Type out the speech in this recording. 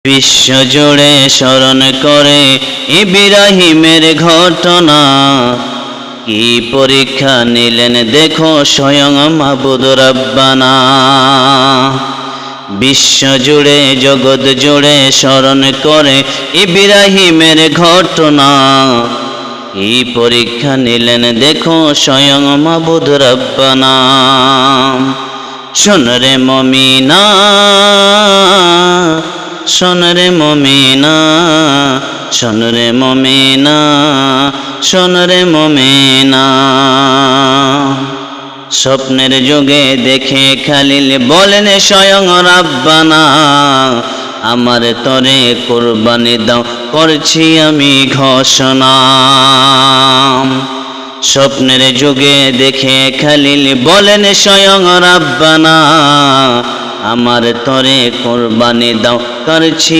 বিশ্ব জুড়ে স্মরণ করে ইব্রাহিমের ঘটনা, কি পরীক্ষা নিলেন দেখো স্বয়ং মাবুদ রব্বানা। বিশ্ব জুড়ে জগৎ জুড়ে স্মরণ করে ইব্রাহিমের ঘটনা, কি পরীক্ষা নিলেন দেখো স্বয়ং মাবুদ রব্বানা। শোন রে মুমিনা, শোন রে মুমিনা, শোন রে মুমিনা, শোন রে মুমিনা। স্বপ্নের যুগে দেখে খালিল বলেন স্বয়ং রব্বানা, আমার তরে কুরবানি দাও করছি আমি ঘোষণা। স্বপ্নের যুগে দেখে খালিল বলেন স্বয়ং রব্বানা, আমার তরে কুরবানি দাও করছি